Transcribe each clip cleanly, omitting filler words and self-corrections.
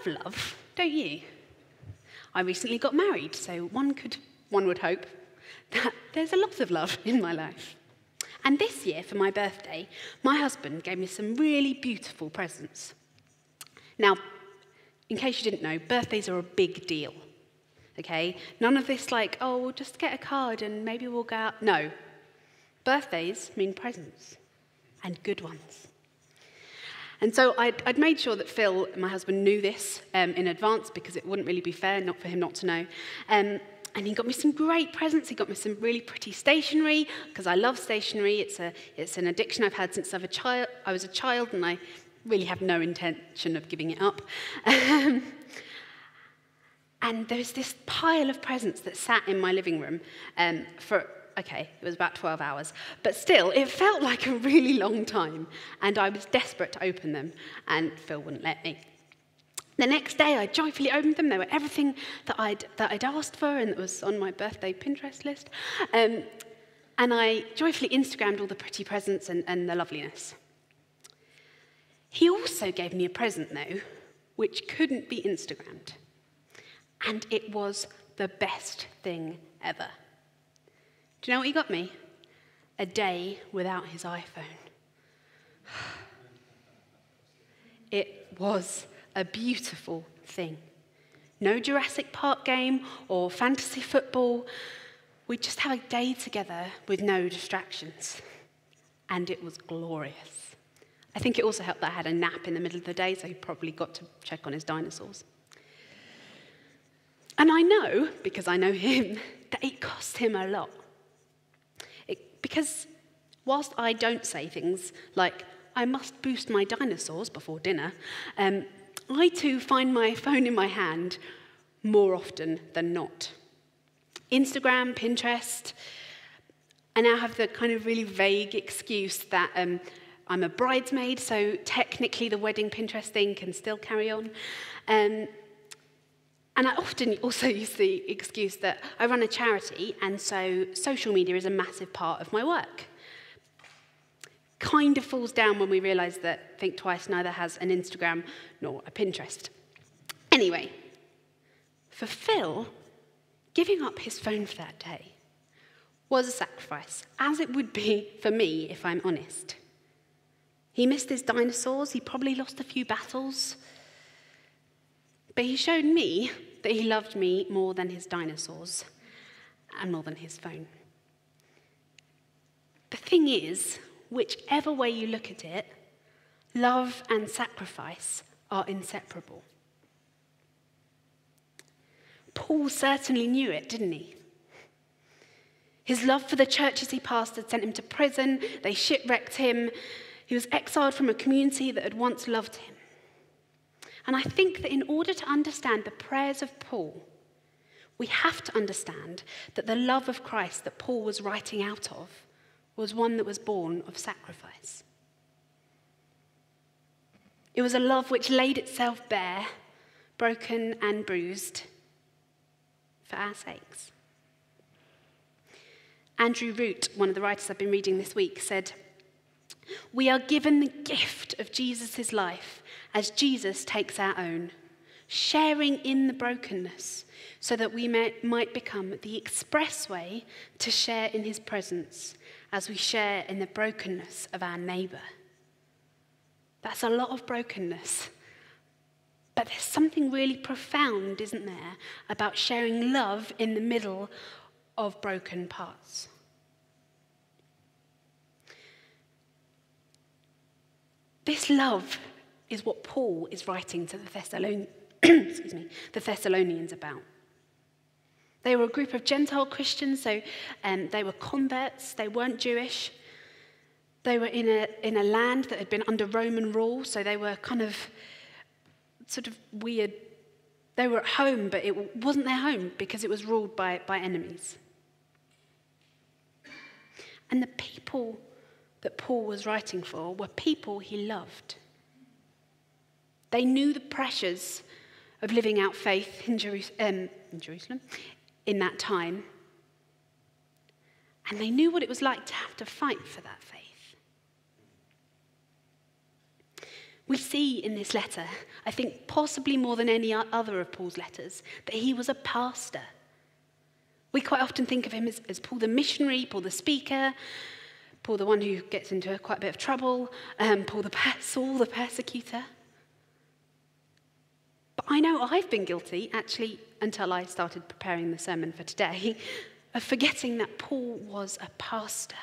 love love, don't you? I recently got married, so one would hope that there's a lot of love in my life. And this year, for my birthday, my husband gave me some really beautiful presents. Now, in case you didn't know, birthdays are a big deal, okay? None of this like, oh, we'll just get a card and maybe we'll go out. No. Birthdays mean presents, and good ones. And so I'd made sure that Phil, my husband, knew this in advance because it wouldn't really be fair not for him not to know. And he got me some great presents. He got me some really pretty stationery because I love stationery. It's an addiction I've had since I was a child, and I really have no intention of giving it up. And there was this pile of presents that sat in my living room it was about 12 hours. But still, it felt like a really long time. And I was desperate to open them, and Phil wouldn't let me. The next day, I joyfully opened them. They were everything that I'd asked for and that was on my birthday Pinterest list. And I joyfully Instagrammed all the pretty presents and the loveliness. He also gave me a present, though, which couldn't be Instagrammed. And it was the best thing ever. Do you know what he got me? A day without his iPhone. It was a beautiful thing. No Jurassic Park game or fantasy football. We'd just have a day together with no distractions. And it was glorious. I think it also helped that I had a nap in the middle of the day, so he probably got to check on his dinosaurs. And I know, because I know him, that it cost him a lot. Because whilst I don't say things like, I must boost my dinosaurs before dinner, I too find my phone in my hand more often than not. Instagram, Pinterest. I now have the kind of really vague excuse that I'm a bridesmaid, so technically the wedding Pinterest thing can still carry on. And I often also use the excuse that I run a charity, and so social media is a massive part of my work. Kind of falls down when we realise that Think Twice neither has an Instagram nor a Pinterest. Anyway, for Phil, giving up his phone for that day was a sacrifice, as it would be for me, if I'm honest. He missed his dinosaurs, he probably lost a few battles, but he showed me that he loved me more than his dinosaurs and more than his phone. The thing is, whichever way you look at it, love and sacrifice are inseparable. Paul certainly knew it, didn't he? His love for the churches he pastored sent him to prison. They shipwrecked him. He was exiled from a community that had once loved him. And I think that in order to understand the prayers of Paul, we have to understand that the love of Christ that Paul was writing out of was one that was born of sacrifice. It was a love which laid itself bare, broken and bruised, for our sakes. Andrew Root, one of the writers I've been reading this week, said, "We are given the gift of Jesus' life as Jesus takes our own, sharing in the brokenness so that we might become the express way to share in his presence as we share in the brokenness of our neighbour." That's a lot of brokenness. But there's something really profound, isn't there, about sharing love in the middle of broken parts. This love is what Paul is writing to the Thessalonians about. They were a group of Gentile Christians, so they were converts, they weren't Jewish. They were in a land that had been under Roman rule, so they were kind of sort of weird. They were at home, but it wasn't their home because it was ruled by enemies. And the people that Paul was writing for were people he loved. They knew the pressures of living out faith in Jerusalem in that time. And they knew what it was like to have to fight for that faith. We see in this letter, I think possibly more than any other of Paul's letters, that he was a pastor. We quite often think of him as Paul the missionary, Paul the speaker, Paul the one who gets into quite a bit of trouble, Saul the persecutor. But I know I've been guilty, actually, until I started preparing the sermon for today, of forgetting that Paul was a pastor.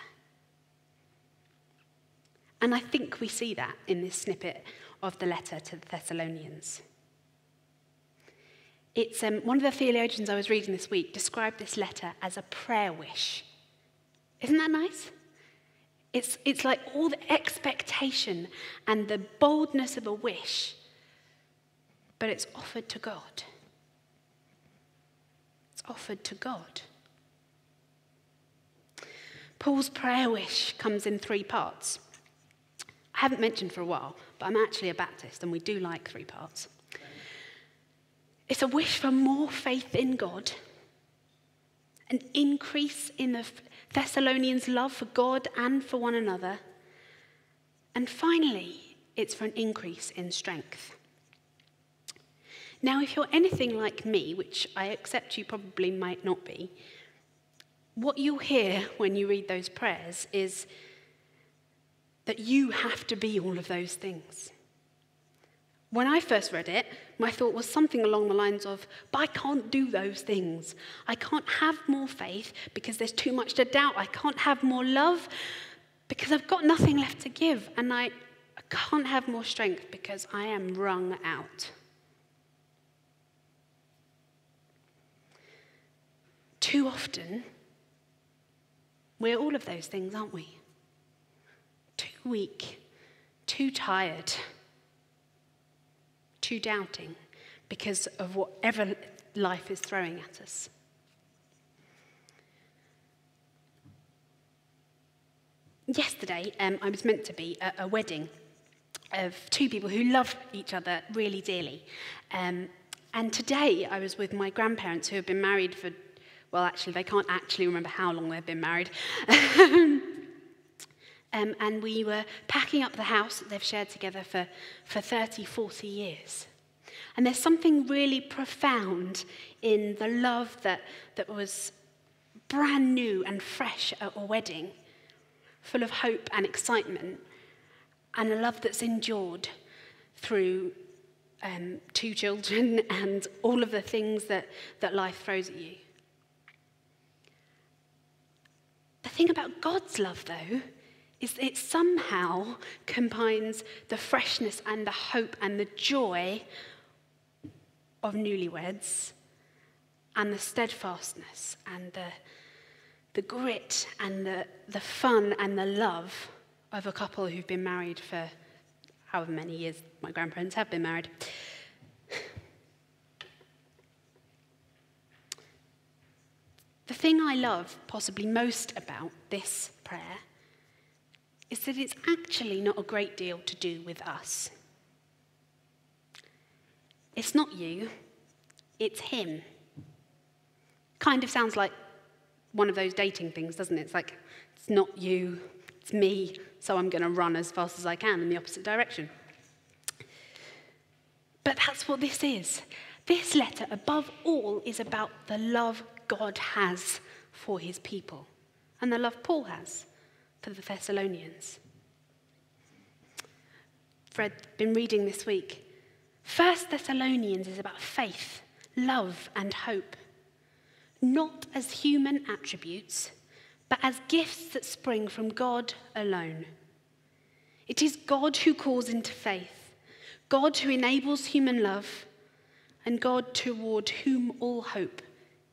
And I think we see that in this snippet of the letter to the Thessalonians. It's one of the theologians I was reading this week described this letter as a prayer wish. Isn't that nice? It's like all the expectation and the boldness of a wish, but it's offered to God. It's offered to God. Paul's prayer wish comes in 3 parts. I haven't mentioned for a while, but I'm actually a Baptist and we do like 3 parts. It's a wish for more faith in God, an increase in the Thessalonians' love for God and for one another, and finally, it's for an increase in strength. Now, if you're anything like me, which I accept you probably might not be, what you'll hear when you read those prayers is that you have to be all of those things. When I first read it, my thought was something along the lines of, but I can't do those things. I can't have more faith because there's too much to doubt. I can't have more love because I've got nothing left to give. And I can't have more strength because I am wrung out. Too often, we're all of those things, aren't we? Too weak, too tired, too doubting because of whatever life is throwing at us. Yesterday, I was meant to be at a wedding of 2 people who love each other really dearly. And today, I was with my grandparents who have been married for, well, actually, they can't actually remember how long they've been married. And we were packing up the house that they've shared together for 30, 40 years. And there's something really profound in the love that was brand new and fresh at a wedding, full of hope and excitement, and a love that's endured through 2 children and all of the things that life throws at you. The thing about God's love, though, is it somehow combines the freshness and the hope and the joy of newlyweds and the steadfastness and the grit and the fun and the love of a couple who've been married for however many years my grandparents have been married. The thing I love possibly most about this prayer is that it's actually not a great deal to do with us. It's not you, it's him. Kind of sounds like one of those dating things, doesn't it? It's like, it's not you, it's me, so I'm going to run as fast as I can in the opposite direction. But that's what this is. This letter, above all, is about the love God has for his people and the love Paul has for the Thessalonians. Fred, been reading this week. 1 Thessalonians is about faith, love, and hope. Not as human attributes, but as gifts that spring from God alone. It is God who calls into faith, God who enables human love, and God toward whom all hope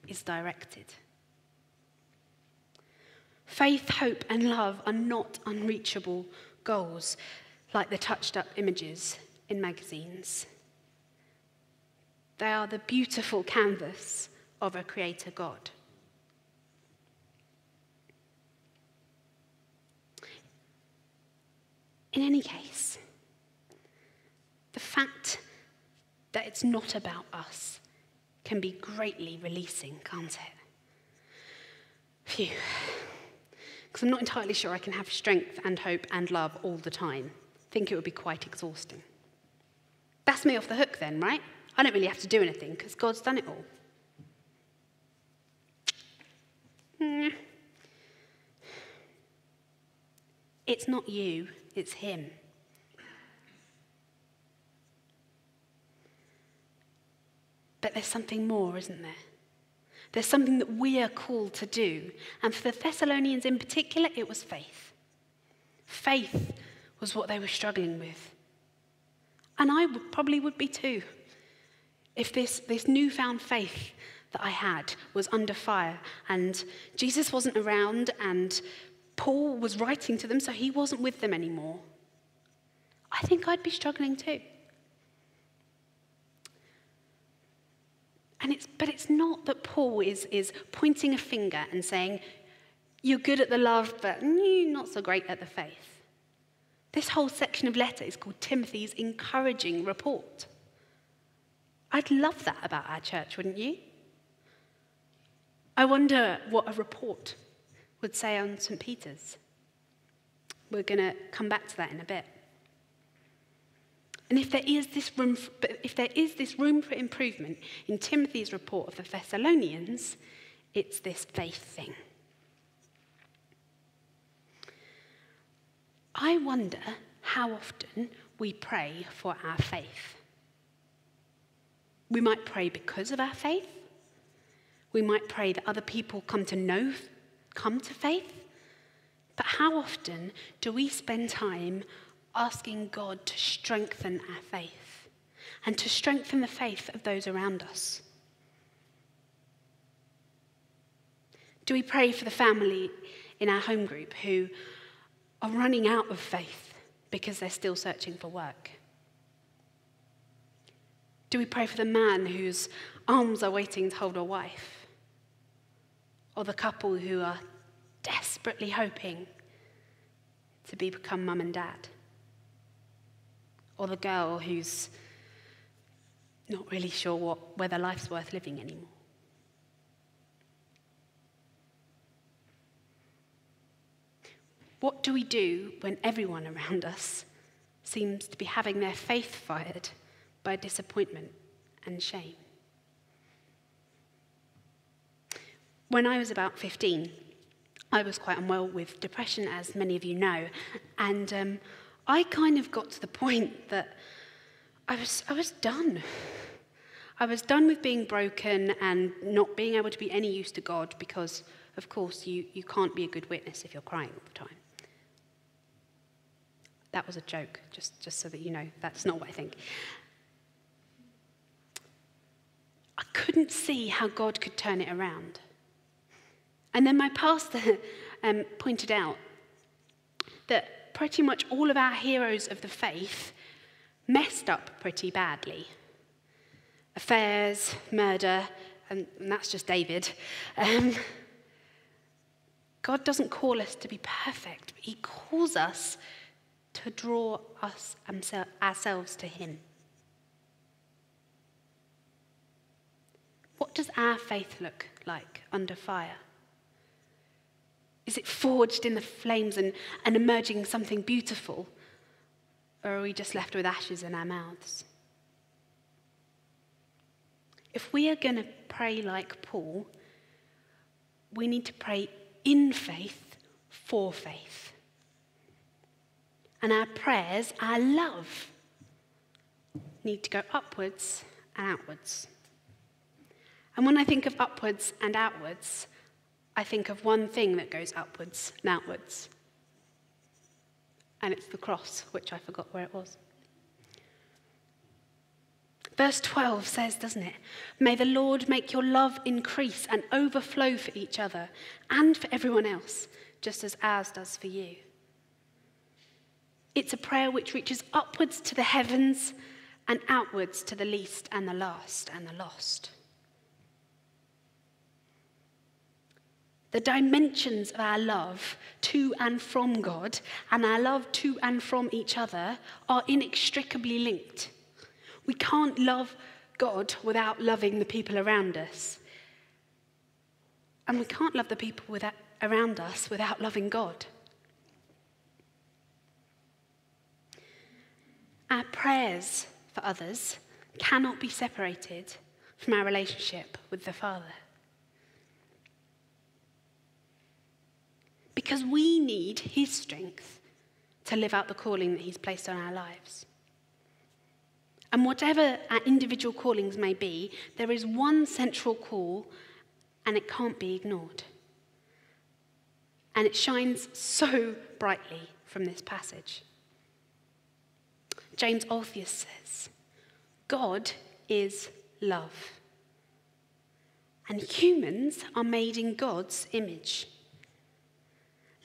is directed. Faith, hope, and love are not unreachable goals like the touched-up images in magazines. They are the beautiful canvas of a creator God. In any case, the fact that it's not about us can be greatly releasing, can't it? Phew. Because I'm not entirely sure I can have strength and hope and love all the time. I think it would be quite exhausting. That's me off the hook then, right? I don't really have to do anything because God's done it all. It's not you, it's him. But there's something more, isn't there? There's something that we are called to do. And for the Thessalonians in particular, it was faith. Faith was what they were struggling with. And I probably would be too. If this newfound faith that I had was under fire and Jesus wasn't around and Paul was writing to them, so he wasn't with them anymore, I think I'd be struggling too. But it's not that Paul is pointing a finger and saying, you're good at the love, but you're not so great at the faith. This whole section of letter is called Timothy's encouraging report. I'd love that about our church, wouldn't you? I wonder what a report would say on St. Peter's. We're going to come back to that in a bit. And if there is this room for improvement in Timothy's report of the Thessalonians, it's this faith thing. I wonder how often we pray for our faith. We might pray because of our faith. We might pray that other people come to faith. But how often do we spend time asking God to strengthen our faith and to strengthen the faith of those around us? Do we pray for the family in our home group who are running out of faith because they're still searching for work? Do we pray for the man whose arms are waiting to hold a wife? Or the couple who are desperately hoping to become mum and dad? Or the girl who's not really sure whether life's worth living anymore? What do we do when everyone around us seems to be having their faith fired by disappointment and shame? When I was about 15, I was quite unwell with depression, as many of you know, and I kind of got to the point that I was done. I was done with being broken and not being able to be any use to God because, of course, you can't be a good witness if you're crying all the time. That was a joke, just so that you know, that's not what I think. I couldn't see how God could turn it around. And then my pastor pointed out that pretty much all of our heroes of the faith messed up pretty badly. Affairs, murder, and that's just David. God doesn't call us to be perfect, but he calls us to draw ourselves to him. What does our faith look like under fire? Is it forged in the flames and emerging something beautiful? Or are we just left with ashes in our mouths? If we are going to pray like Paul, we need to pray in faith for faith. And our prayers, our love, need to go upwards and outwards. And when I think of upwards and outwards, I think of one thing that goes upwards and outwards. And it's the cross, which I forgot where it was. Verse 12 says, doesn't it? May the Lord make your love increase and overflow for each other and for everyone else, just as ours does for you. It's a prayer which reaches upwards to the heavens and outwards to the least and the last and the lost. The dimensions of our love to and from God and our love to and from each other are inextricably linked. We can't love God without loving the people around us. And we can't love the people around us without loving God. Our prayers for others cannot be separated from our relationship with the Father. Because we need his strength to live out the calling that he's placed on our lives. And whatever our individual callings may be, there is one central call, and it can't be ignored. And it shines so brightly from this passage. James Alpheus says, God is love. And humans are made in God's image.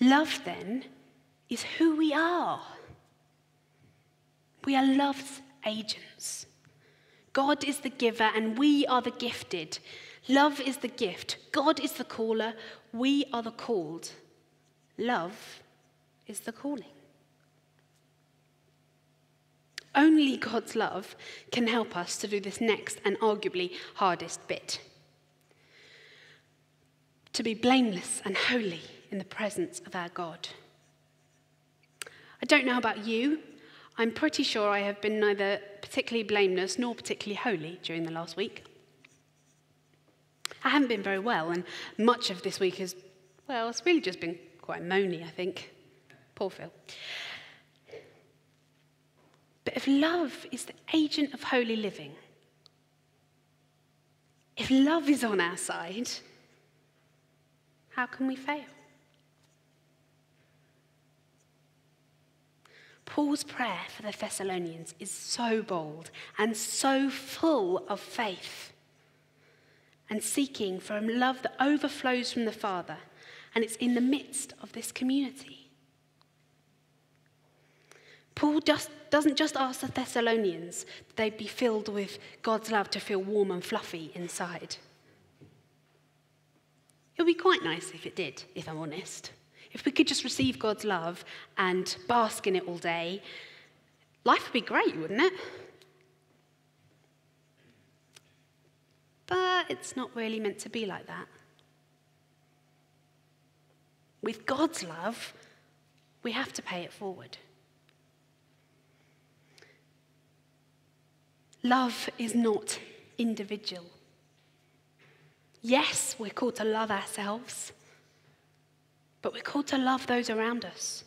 Love, then, is who we are. We are love's agents. God is the giver and we are the gifted. Love is the gift. God is the caller. We are the called. Love is the calling. Only God's love can help us to do this next and arguably hardest bit. To be blameless and holy in the presence of our God. I don't know about you. I'm pretty sure I have been neither particularly blameless nor particularly holy during the last week. I haven't been very well, and much of this week is, well, it's really just been quite moany, I think. Poor Phil. But if love is the agent of holy living, if love is on our side, how can we fail? Paul's prayer for the Thessalonians is so bold and so full of faith and seeking for a love that overflows from the Father, and it's in the midst of this community. Paul doesn't just ask the Thessalonians that they'd be filled with God's love to feel warm and fluffy inside. It would be quite nice if it did, if I'm honest. If we could just receive God's love and bask in it all day, life would be great, wouldn't it? But it's not really meant to be like that. With God's love, we have to pay it forward. Love is not individual. Yes, we're called to love ourselves, but we're called to love those around us.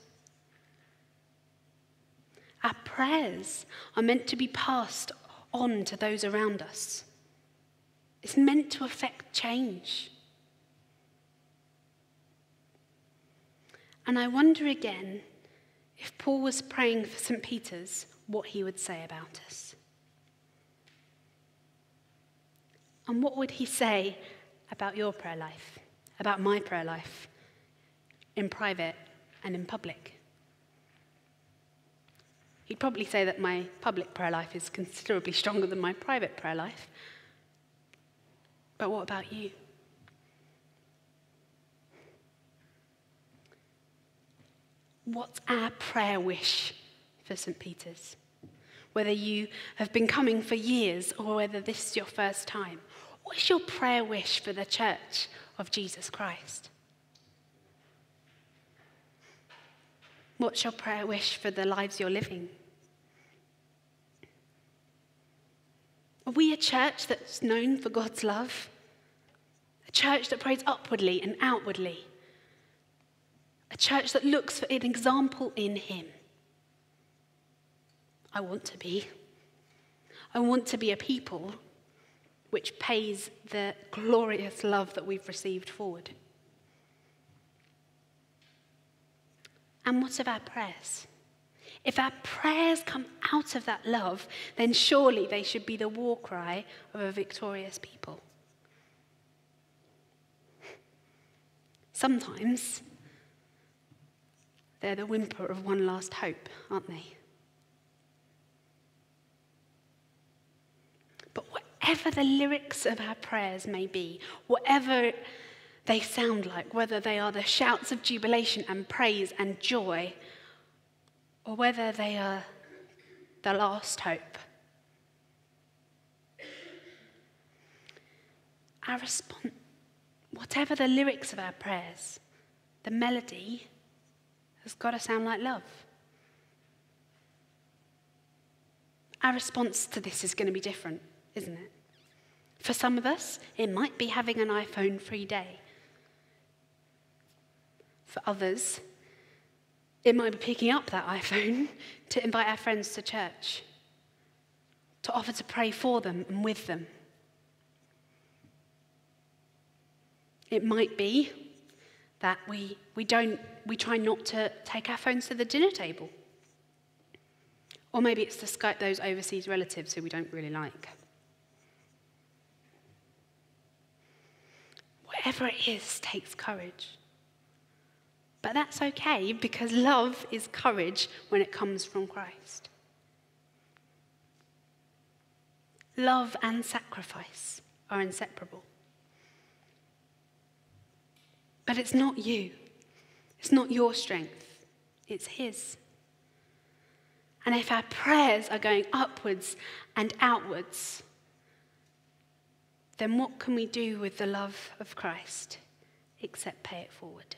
Our prayers are meant to be passed on to those around us. It's meant to affect change. And I wonder again, if Paul was praying for St. Peter's, what he would say about us. And what would he say about your prayer life, about my prayer life, in private and in public? He'd probably say that my public prayer life is considerably stronger than my private prayer life. But what about you? What's our prayer wish for St. Peter's? Whether you have been coming for years or whether this is your first time, what's your prayer wish for the Church of Jesus Christ? What's your prayer wish for the lives you're living? Are we a church that's known for God's love? A church that prays upwardly and outwardly? A church that looks for an example in him? I want to be. I want to be a people which pays the glorious love that we've received forward. And what of our prayers? If our prayers come out of that love, then surely they should be the war cry of a victorious people. Sometimes they're the whimper of one last hope, aren't they? But whatever the lyrics of our prayers may be, whatever they sound like, whether they are the shouts of jubilation and praise and joy, or whether they are the last hope, our response, whatever the lyrics of our prayers, the melody has got to sound like love. Our response to this is going to be different, isn't it? For some of us, it might be having an iPhone-free day. For others, it might be picking up that iPhone to invite our friends to church, to offer to pray for them and with them. It might be that we try not to take our phones to the dinner table. Or maybe it's to Skype those overseas relatives who we don't really like. Whatever it is takes courage. But that's okay, because love is courage when it comes from Christ. Love and sacrifice are inseparable. But it's not you. It's not your strength. It's his. And if our prayers are going upwards and outwards, then what can we do with the love of Christ except pay it forward?